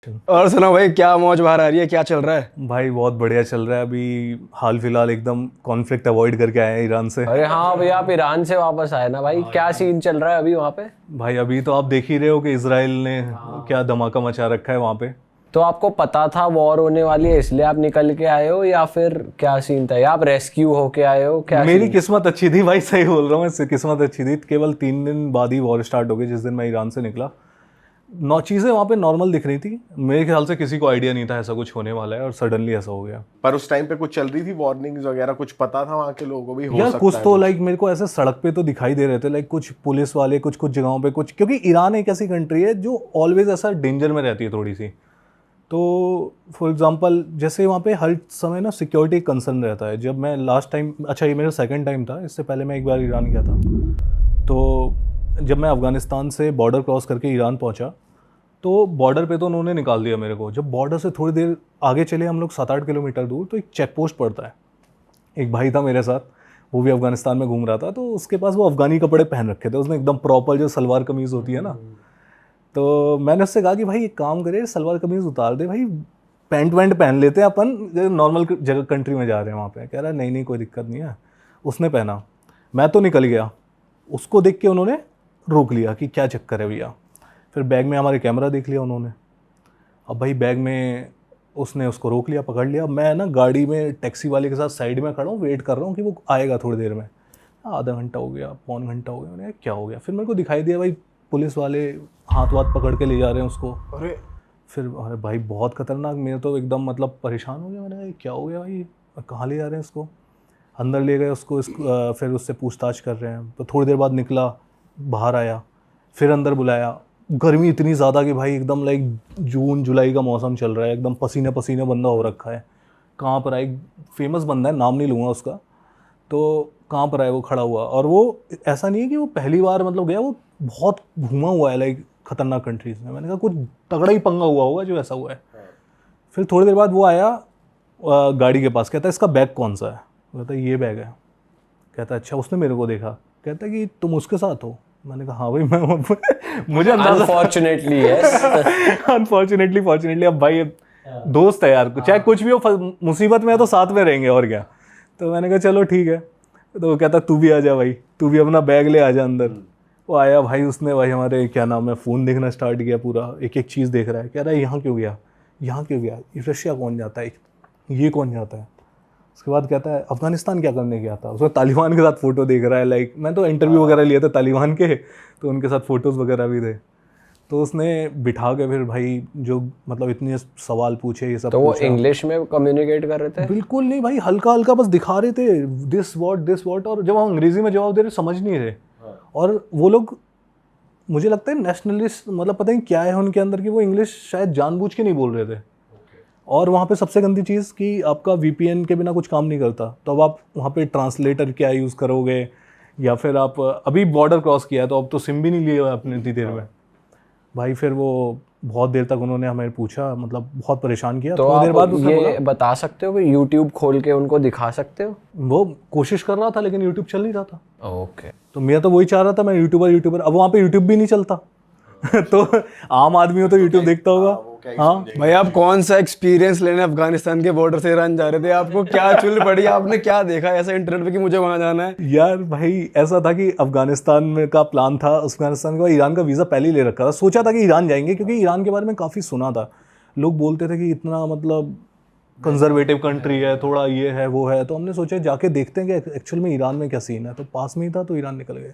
और सुना भाई, क्या मौज बाहर आ रही है, क्या चल रहा है? भाई बहुत बढ़िया चल रहा है। अभी हाल फिलहाल एकदम कॉन्फ्लिक्ट अवॉइड करके आए हैं ईरान से। अरे हाँ भाई, आप ईरान से वापस आए ना भाई? क्या सीन चल रहा है अभी वहाँ पे? भाई अभी तो आप देख ही रहे हो कि इसराइल ने क्या धमाका मचा रखा है वहाँ पे। तो आपको पता था वॉर होने वाली है इसलिए आप निकल के आए हो, या फिर क्या सीन था, या आप रेस्क्यू होके आए हो, क्या मेरी सीन? किस्मत अच्छी थी भाई, सही बोल रहा हूँ मैं, किस्मत अच्छी थी। केवल 3 दिन बाद ही वॉर स्टार्ट हो गई, जिस दिन मैं ईरान से निकला। नौ चीज़ें वहाँ पे नॉर्मल दिख रही थी। मेरे ख्याल से किसी को आइडिया नहीं था ऐसा कुछ होने वाला है, और सडनली ऐसा हो गया। पर उस टाइम पे कुछ चल रही थी वार्निंग्स वगैरह, कुछ पता था वहाँ के लोगों को भी हो यार सकता कुछ है तो लाइक मेरे को ऐसे सड़क पे तो दिखाई दे रहे थे, लाइक कुछ पुलिस वाले कुछ कुछ जगहों पे कुछ, क्योंकि ईरान एक ऐसी कंट्री है जो ऑलवेज ऐसा डेंजर में रहती है थोड़ी सी। तो फॉर एग्जांपल जैसे वहाँ पे हर समय ना सिक्योरिटी कंसर्न रहता है। जब मैं लास्ट टाइम, अच्छा ये मेरा सेकंड टाइम था, इससे पहले मैं एक बार ईरान गया था। तो जब मैं अफ़गानिस्तान से बॉर्डर क्रॉस करके ईरान पहुँचा, तो बॉर्डर पे तो उन्होंने निकाल दिया मेरे को। जब बॉर्डर से थोड़ी देर आगे चले हम लोग 7-8 किलोमीटर दूर, तो एक चेक पोस्ट पड़ता है। एक भाई था मेरे साथ, वो भी अफ़गानिस्तान में घूम रहा था, तो उसके पास वो अफ़गानी कपड़े पहन रखे थे उसने, एकदम प्रॉपर जो सलवार कमीज़ होती है ना। तो मैंने उससे कहा कि भाई एक काम करे, सलवार कमीज़ उतार दे भाई, पैंट वैंट पहन लेते हैं अपन, नॉर्मल जगह कंट्री में जा रहे हैं वहाँ पे। कह रहा नहीं नहीं कोई दिक्कत नहीं है। उसने पहना, मैं तो निकल गया। उसको देख के उन्होंने रोक लिया कि क्या चक्कर है भैया। फिर बैग में हमारे कैमरा देख लिया उन्होंने। अब भाई बैग में उसने उसको रोक लिया, पकड़ लिया। मैं ना गाड़ी में टैक्सी वाले के साथ साइड में खड़ा हूँ, वेट कर रहा हूँ कि वो आएगा थोड़ी देर में। आधा घंटा हो गया, पौन घंटा हो गया। मैंने कहा क्या हो गया? फिर मेरे को दिखाई दिया भाई पुलिस वाले हाथ वाथ पकड़ के ले जा रहे हैं उसको। अरे फिर अरे भाई बहुत खतरनाक, मेरे तो एकदम मतलब परेशान हो गया। मैंने कहा क्या हो गया भाई, कहाँ ले जा रहे हैं इसको? अंदर ले गए उसको, फिर उससे पूछताछ कर रहे हैं। तो थोड़ी देर बाद निकला, बाहर आया, फिर अंदर बुलाया। गर्मी इतनी ज़्यादा कि भाई एकदम लाइक जून जुलाई का मौसम चल रहा है, एकदम पसीने पसीने बंदा हो रखा है। कहाँ पर है, एक फेमस बंदा है, नाम नहीं लूँगा उसका। तो कहाँ पर है वो खड़ा हुआ, और वो ऐसा नहीं है कि वो पहली बार मतलब गया, वो बहुत घूमा हुआ है लाइक खतरनाक कंट्रीज़ में। मैंने कहा कुछ तगड़ा ही पंगा हुआ होगा जो ऐसा हुआ है। फिर थोड़ी देर बाद वो आया गाड़ी के पास, कहता है इसका बैग कौन सा है? कहता है ये बैग है। कहता है अच्छा। उसने मेरे को देखा, कहता है कि तुम उसके साथ हो? मैंने कहा हाँ भाई मैं मुझे अंदाजा। Unfortunately yes. अनफॉर्चुनेटली फॉर्चुनेटली, अब भाई दोस्त है यार, चाहे कुछ भी हो, मुसीबत में है तो साथ में रहेंगे और क्या। तो मैंने कहा चलो ठीक है। तो वो कहता तू भी आ जा भाई, तू भी अपना बैग ले आ जा अंदर। वो आया भाई, उसने भाई हमारे क्या नाम है फ़ोन देखना स्टार्ट किया, पूरा एक एक चीज़ देख रहा है। कह रहा है यहाँ क्यों गया, यहाँ क्यों गया, रशिया कौन जाता है, ये कौन जाता है? उसके बाद कहता है अफ़गानिस्तान क्या करने गया था। उसमें तालिबान के साथ फ़ोटो देख रहा है। लाइक मैं तो इंटरव्यू वगैरह लिए थे तालिबान के, तो उनके साथ फ़ोटोज़ वगैरह भी थे। तो उसने बिठा के फिर भाई जो मतलब इतने सवाल पूछे, ये सब तो वो पूछा। इंग्लिश में कम्युनिकेट कर रहे थे? बिल्कुल नहीं भाई, हल्का हल्का बस दिखा रहे थे दिस वॉट, और जब हम अंग्रेज़ी में जवाब दे रहे समझ नहीं रहे। और वो लोग, मुझे लगता है नेशनलिस्ट, मतलब पता नहीं क्या है उनके अंदर कि वो इंग्लिश शायद जानबूझ के नहीं बोल रहे थे। और वहाँ पे सबसे गंदी चीज़ कि आपका वीपीएन के बिना कुछ काम नहीं करता। तो अब आप वहाँ पे ट्रांसलेटर क्या यूज़ करोगे, या फिर आप अभी बॉर्डर क्रॉस किया है तो अब तो सिम भी नहीं लिए आपने इतनी देर में। भाई फिर वो बहुत देर तक उन्होंने हमें पूछा, मतलब बहुत परेशान किया। तो थोड़ी देर बाद आप उसने ये बता सकते हो कि यूट्यूब खोल के उनको दिखा सकते हो? वो कोशिश कर रहा था लेकिन यूट्यूब चल नहीं रहा था। ओके। तो मैं तो वही चाह रहा था, मैं यूट्यूबर। अब वहाँ पे यूट्यूब भी नहीं चलता। तो आम आदमी हो तो यूट्यूब देखता होगा। हाँ भाई आप कौन सा एक्सपीरियंस लेने अफगानिस्तान के बॉर्डर से ईरान जा रहे थे? आपको क्या चुल पड़ी, आपने क्या देखा ऐसा इंटरनेट पे कि मुझे वहां जाना है? यार भाई ऐसा था कि अफगानिस्तान में का प्लान था, अफगानिस्तान का ईरान का वीज़ा पहले ही ले रखा था। सोचा था कि ईरान जाएंगे, क्योंकि ईरान के बारे में काफ़ी सुना था। लोग बोलते थे कि इतना मतलब कंजर्वेटिव कंट्री है, थोड़ा ये है वो है। तो हमने सोचा जाके देखते हैं कि एक्चुअल में ईरान में क्या सीन है। तो पास में ही था तो ईरान निकल गए।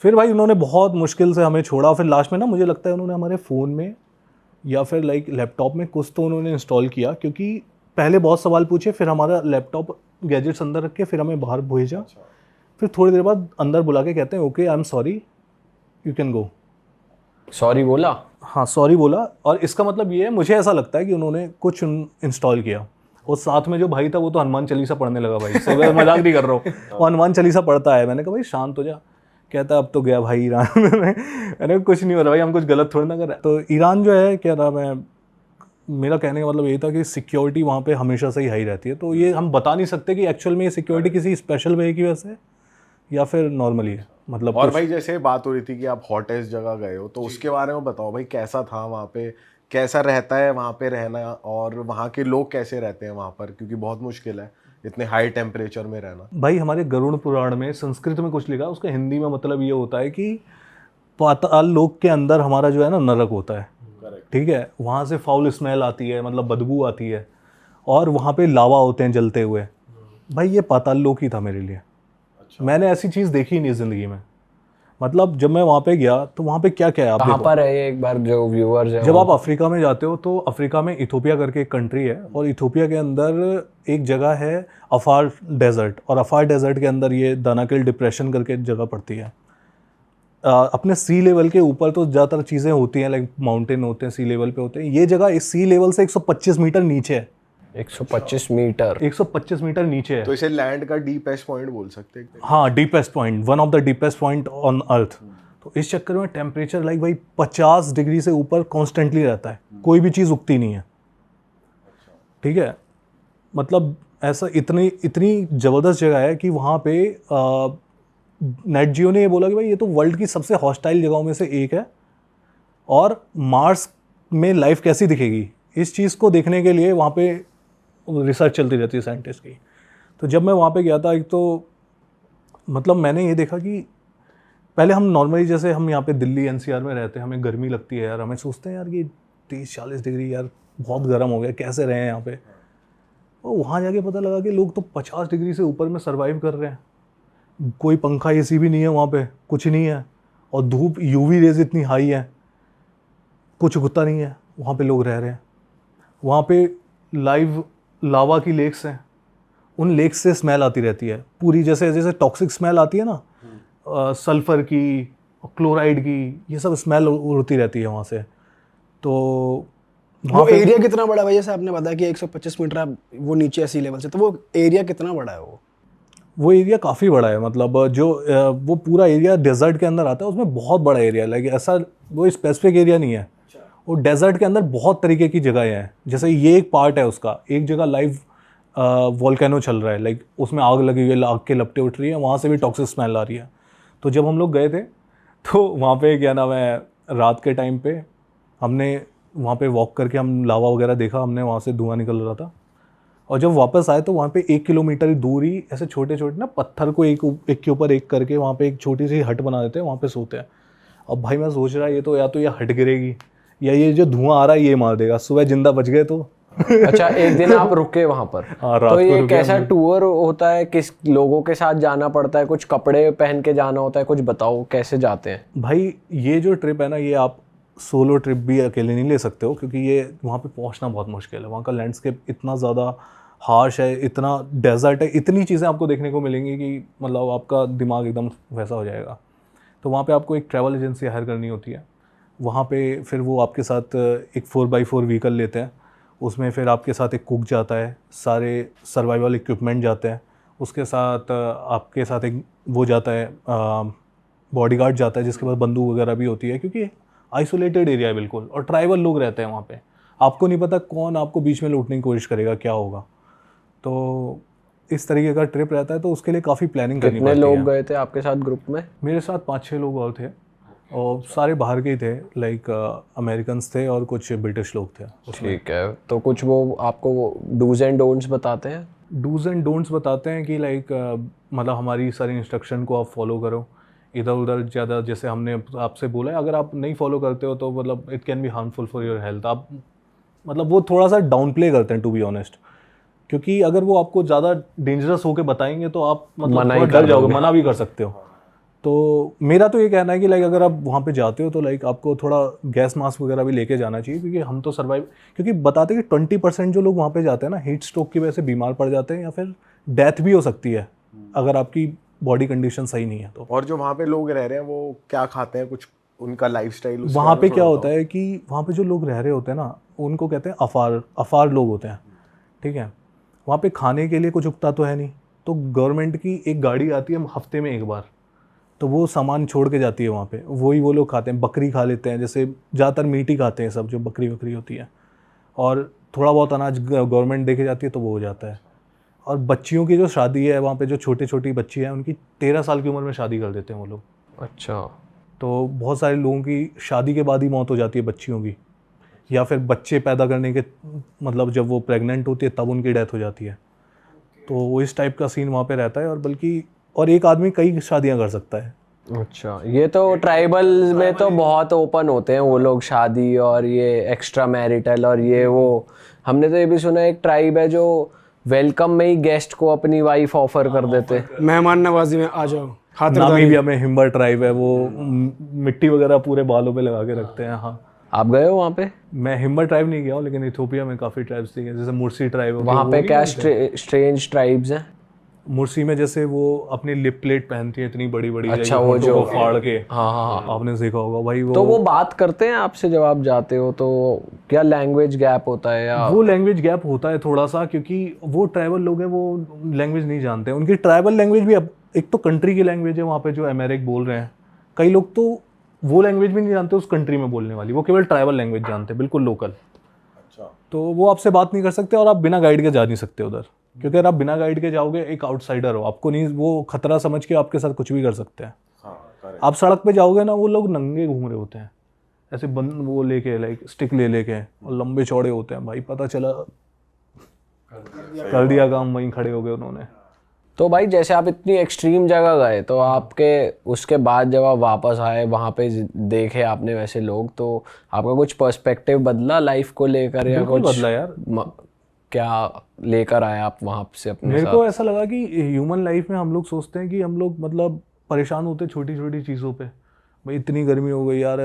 फिर भाई उन्होंने बहुत मुश्किल से हमें छोड़ा। फिर लास्ट में ना मुझे लगता है उन्होंने हमारे फ़ोन में या फिर लाइक लैपटॉप में कुछ तो उन्होंने इंस्टॉल किया, क्योंकि पहले बहुत सवाल पूछे, फिर हमारा लैपटॉप गैजेट्स अंदर रख के फिर हमें बाहर भेजा। फिर थोड़ी देर बाद अंदर बुला के कहते हैं okay I am sorry you can go. Sorry बोला? हाँ सॉरी बोला। और इसका मतलब ये है, मुझे ऐसा लगता है कि उन्होंने कुछ इंस्टॉल किया। और साथ में जो भाई था वो तो हनुमान चालीसा पढ़ने लगा भाई, सब मजाक नहीं कर रहा हूँ, वो हनुमान चालीसा पढ़ता है। मैंने कहा भाई शांत हो जा। कहता अब तो गया भाई ईरान में। मैंने कहा कुछ नहीं हो रहा भाई, हम कुछ गलत थोड़ी ना कर रहे। तो ईरान जो है, क्या नाम है, मेरा कहने का मतलब ये था कि सिक्योरिटी वहाँ पे हमेशा से ही हाई रहती है। तो ये हम बता नहीं सकते कि एक्चुअल में ये सिक्योरिटी किसी स्पेशल वे की वजह से या फिर नॉर्मली है, मतलब। और भाई जैसे बात हो रही थी कि आप हॉटेस्ट जगह गए हो, तो उसके बारे में बताओ भाई, कैसा था वहाँ पे, कैसा रहता है वहाँ पे रहना, और वहाँ के लोग कैसे रहते हैं वहाँ पर, क्योंकि बहुत मुश्किल है इतने हाई टेम्परेचर में रहना। भाई हमारे गरुड़ पुराण में संस्कृत में कुछ लिखा, उसका हिंदी में मतलब ये होता है कि पाताल लोक के अंदर हमारा जो है ना नरक होता है, ठीक है, वहाँ से फाउल स्मेल आती है, मतलब बदबू आती है, और वहाँ पे लावा होते हैं जलते हुए। भाई ये पाताल लोक ही था मेरे लिए। मैंने ऐसी चीज़ देखी नहीं ज़िंदगी में। मतलब जब मैं वहाँ पे गया तो वहाँ पे क्या क्या है आप कहाँ देखो। पर है ये, एक बार जो व्यूअर्स है जब आप अफ्रीका में जाते हो तो अफ्रीका में इथोपिया करके एक कंट्री है, और इथोपिया के अंदर एक जगह है अफार डेजर्ट, और अफार डेजर्ट के अंदर ये दानाकिल डिप्रेशन करके जगह पड़ती है। अपने सी लेवल के ऊपर तो ज़्यादातर चीज़ें होती हैं, लाइक माउंटेन होते हैं, सी लेवल पे होते हैं। ये जगह इस सी लेवल से 125 मीटर नीचे है। 125 मीटर 125 मीटर नीचे है। तो इसे लैंड का डीपेस्ट पॉइंट बोल सकते हैं। हाँ, deepest point, one of the deepest point on earth. तो इस चक्कर में टेम्परेचर लाइक भाई 50 डिग्री से ऊपर कॉन्स्टेंटली रहता है, कोई भी चीज़ उगती नहीं है, ठीक है। मतलब ऐसा इतनी इतनी ज़बरदस्त जगह है कि वहाँ पे नेट जियो ने ये बोला कि भाई ये तो वर्ल्ड की सबसे हॉस्टाइल जगहों में से एक है, और मार्स में लाइफ कैसी दिखेगी इस चीज़ को देखने के लिए वहाँ पे रिसर्च चलती रहती है साइंटिस्ट की। तो जब मैं वहाँ पे गया था, एक तो मतलब मैंने ये देखा कि पहले हम नॉर्मली जैसे हम यहाँ पे दिल्ली एनसीआर में रहते हैं, हमें गर्मी लगती है यार, हमें सोचते हैं यार कि 30-40 डिग्री यार बहुत गर्म हो गया, कैसे रहे हैं यहाँ पे। और वहाँ जाके पता लगा कि लोग तो 50 डिग्री से ऊपर में सर्वाइव कर रहे हैं। कोई पंखा एसी भी नहीं है वहाँ पे, कुछ नहीं है, और धूप यूवी रेज इतनी हाई है, कुछ उगता नहीं है, वहाँ पे लोग रह रहे हैं। वहाँ पे लाइव लावा की लेक्स हैं, उन लेक्स से स्मेल आती रहती है पूरी, जैसे जैसे टॉक्सिक स्मेल आती है ना, सल्फ़र की, क्लोराइड की, ये सब स्मेल उड़ती रहती है वहाँ से। तो वो एरिया कितना बड़ा है भाई? जैसे आपने बताया कि 125 मीटर आप वो नीचे है सी लेवल से, तो वो एरिया कितना बड़ा है? वो एरिया काफ़ी बड़ा है। मतलब जो वो पूरा एरिया डेजर्ट के अंदर आता है, उसमें बहुत बड़ा एरिया, लाइक ऐसा वो स्पेसिफिक एरिया नहीं है। वो डेजर्ट के अंदर बहुत तरीके की जगह हैं। जैसे ये एक पार्ट है उसका, एक जगह लाइव वोल्केनो चल रहा है, लाइक उसमें आग लगी हुई है, आग के लपटें उठ रही है, वहाँ से भी टॉक्सिक स्मेल आ रही है। तो जब हम लोग गए थे तो वहाँ पे क्या नाम है, रात के टाइम पे हमने वहाँ पे वॉक करके हम लावा वगैरह देखा, हमने वहाँ से धुआं निकल रहा था। और जब वापस आए तो वहाँ पे 1 किलोमीटर दूर ही ऐसे छोटे छोटे ना पत्थर को एक के ऊपर एक करके वहाँ पे एक छोटी सी हट बना देते हैं, वहाँ पे सोते हैं। अब भाई मैं सोच रहा ये तो या तो ये हट गिरेगी या ये जो धुआं आ रहा है ये मार देगा, सुबह जिंदा बच गए तो। अच्छा, एक दिन आप रुके वहां पर? हाँ, रात तो को ये रुके कैसा हमने। टूर होता है, किस लोगों के साथ जाना पड़ता है, कुछ कपड़े पहन के जाना होता है, कुछ बताओ कैसे जाते हैं? भाई ये जो ट्रिप है ना, ये आप सोलो ट्रिप भी अकेले नहीं ले सकते हो, क्योंकि ये वहाँ पे पहुँचना बहुत मुश्किल है। वहाँ का लैंडस्केप इतना ज़्यादा हार्श है, इतना डेजर्ट है, इतनी चीज़ें आपको देखने को मिलेंगी कि मतलब आपका दिमाग एकदम वैसा हो जाएगा। तो वहाँ पे आपको एक ट्रैवल एजेंसी हायर करनी होती है। वहाँ पे फिर वो आपके साथ एक 4x4 व्हीकल लेते हैं, उसमें फिर आपके साथ एक कुक जाता है, सारे सर्वाइवल इक्विपमेंट जाते हैं, उसके साथ आपके साथ एक वो जाता है बॉडीगार्ड जाता है, जिसके पास बंदूक वगैरह भी होती है, क्योंकि आइसोलेटेड एरिया है बिल्कुल, और ट्राइबल लोग रहते हैं वहाँ पे। आपको नहीं पता कौन आपको बीच में लूटने की कोशिश करेगा, क्या होगा। तो इस तरीके का ट्रिप रहता है, तो उसके लिए काफ़ी प्लानिंग करनी कितने पड़ती लोग है। गए थे आपके साथ ग्रुप में? मेरे साथ 5-6 लोग और थे, और सारे बाहर के ही थे, लाइक अमेरिकन्स थे और कुछ ब्रिटिश लोग थे। ठीक है, तो कुछ वो आपको डूज एंड डोंट्स बताते हैं? डूज एंड डोंट्स बताते हैं कि लाइक मतलब हमारी सारी इंस्ट्रक्शन को आप फॉलो करो, इधर उधर ज़्यादा, जैसे हमने आपसे बोला है, अगर आप नहीं फॉलो करते हो तो मतलब it can be harmful for your health. आप मतलब वो थोड़ा सा डाउन प्ले करते हैं, टू बी ऑनेस्ट, क्योंकि अगर वो आपको ज़्यादा डेंजरस होकर बताएंगे तो आप मतलब मना ही थोड़ा डर कर जाओगे, दोगे। मना भी कर सकते हो। तो मेरा तो ये कहना है कि लाइक अगर आप वहाँ पे जाते हो तो लाइक आपको थोड़ा गैस मास्क वगैरह भी लेके जाना चाहिए, क्योंकि हम तो सर्वाइव, क्योंकि बताते हैं कि 20% जो लोग वहाँ पे जाते हैं ना, हीट स्ट्रोक की वजह से बीमार पड़ जाते हैं, या फिर डेथ भी हो सकती है अगर आपकी बॉडी कंडीशन सही नहीं है तो। और जो वहाँ पे लोग रह रहे हैं वो क्या खाते हैं, कुछ उनका लाइफस्टाइल? वहाँ पे क्या होता है कि वहाँ पे जो लोग रह रहे होते हैं ना, उनको कहते हैं अफार लोग होते हैं, ठीक है। वहाँ पे खाने के लिए कुछ उगता तो है नहीं, तो गवर्नमेंट की एक गाड़ी आती है हफ्ते में एक बार, तो वो सामान छोड़ के जाती है वहाँ पे, वही वो लोग खाते हैं। बकरी खा लेते हैं, जैसे ज़्यादातर मीट ही खाते हैं सब, जो बकरी होती है, और थोड़ा बहुत अनाज गवर्नमेंट दे के जाती है तो वो हो जाता है। और बच्चियों की जो शादी है वहाँ पे, जो छोटी बच्ची हैं, उनकी 13 साल की उम्र में शादी कर देते हैं वो लोग। अच्छा, तो बहुत सारे लोगों की शादी के बाद ही मौत हो जाती है बच्चियों की, या फिर बच्चे पैदा करने के मतलब जब वो प्रेग्नेंट होती है तब उनकी डेथ हो जाती है। तो वो इस टाइप का सीन वहाँ पे रहता है। और बल्कि और एक आदमी कई शादियाँ कर सकता है। अच्छा, ये तो ट्राइबल में तो बहुत ओपन होते हैं वो लोग शादी, और ये एक्स्ट्रा मैरिटल और ये वो। हमने तो ये भी सुना है एक ट्राइब है जो वेलकम में ही गेस्ट को अपनी वाइफ ऑफर कर देते। मेहमान नवाजी में आ जाओ, खातिरदारी। नामीबिया में हिम्बर ट्राइब है, वो मिट्टी वगैरह पूरे बालों पे लगा के रखते हैं। हाँ, आप गए हो वहाँ पे? मैं हिम्बर ट्राइब नहीं गया हूँ, लेकिन इथियोपिया में काफ़ी ट्राइब्स थी, जैसे मुर्सी ट्राइब। वहाँ पे क्या स्ट्रेंज ट्राइब्स हैं? मुर्सी में जैसे वो अपनी लिप प्लेट पहनती है इतनी बड़ी बड़ी, अच्छा, वो जो को फाड़ के। हाँ हाँ, आपने देखा होगा भाई। वो तो वो बात करते हैं आपसे जब आप जाते हो, तो क्या लैंग्वेज गैप होता है या? वो लैंग्वेज गैप होता है थोड़ा सा, क्योंकि वो ट्राइबल लोग हैं, वो लैंग्वेज नहीं जानते हैं। उनकी ट्राइबल लैंग्वेज भी अब एक तो कंट्री की लैंग्वेज है वहाँ पे जो अमेरिक बोल रहे हैं। कई लोग तो वो लैंग्वेज भी नहीं जानते उस कंट्री में बोलने वाली, वो केवल ट्राइबल लैंग्वेज जानते हैं, बिल्कुल लोकल। अच्छा। तो वो आपसे बात नहीं कर सकते और आप बिना गाइड के जा नहीं सकते उधर, क्योंकि अगर आप बिना गाइड के जाओगे, एक आउटसाइडर हो, आपको नहीं, वो खतरा समझ के आपके साथ कुछ भी कर सकते हैं। हाँ, आप सड़क पे जाओगे ना, वो लोग नंगे घूम रहे होते हैं ऐसे बंद वो लेके, लाइक स्टिक ले लेके, और लंबे चौड़े होते हैं भाई। पता चला कर दिया काम, वहीं खड़े हो गए उन्होंने। तो भाई जैसे आप इतनी एक्सट्रीम जगह गए, तो आपके उसके बाद जब आप वापस आए वहाँ पे देखे आपने वैसे लोग, तो आपका कुछ पर्सपेक्टिव बदला लाइफ को लेकर या बिल्कुल कुछ बदला यार। क्या लेकर आए आप वहाँ से अपने मेरे साथ? को ऐसा लगा कि ह्यूमन लाइफ में हम लोग सोचते हैं कि हम लोग मतलब परेशान होते हैं छोटी छोटी चीज़ों पे। भाई इतनी गर्मी हो गई यार,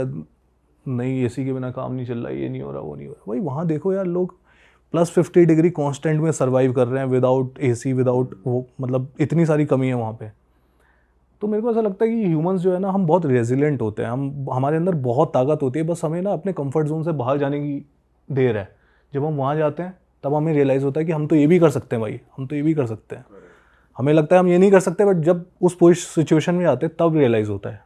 नहीं एसी के बिना काम नहीं चल रहा, ये नहीं हो रहा, वो नहीं हो रहा। भाई वहाँ देखो यार, लोग +50 डिग्री कांस्टेंट में सर्वाइव कर रहे हैं, विदाउट एसी, विदाउट वो, मतलब इतनी सारी कमी है वहाँ पे। तो मेरे को ऐसा लगता है कि ह्यूमंस जो है ना, हम बहुत रेजिलेंट होते हैं, हमारे अंदर बहुत ताकत होती है, बस हमें ना अपने कंफर्ट जोन से बाहर जाने की देर है। जब हम वहाँ जाते हैं तब हमें रियलाइज़ होता है कि हम तो ये भी कर सकते हैं भाई, हम तो ये भी कर सकते हैं। हमें लगता है हम ये नहीं कर सकते, बट जब उस सिचुएशन में आते हैं तब रियलाइज़ होता है।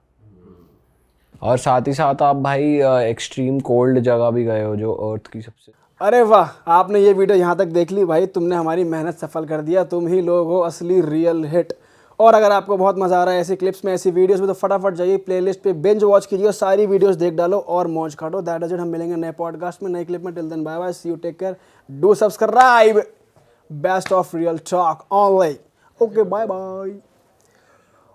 और साथ ही साथ आप भाई एक्सट्रीम कोल्ड जगह भी गए हो जो अर्थ की सबसे। अरे वाह, आपने ये वीडियो यहाँ तक देख ली भाई, तुमने हमारी मेहनत सफल कर दिया। तुम ही लोग हो असली रियल हिट। और अगर आपको बहुत मज़ा आ रहा है ऐसी क्लिप्स में, ऐसी वीडियोस में, तो फटाफट जाइए प्लेलिस्ट पे, बिंज वॉच कीजिए और सारी वीडियोस देख डालो और मौज काटो। That is it. हम मिलेंगे नए पॉडकास्ट में, नई क्लिप में। Till then bye bye, see you, take care, do subscribe. Best of real talk online. Okay, bye bye.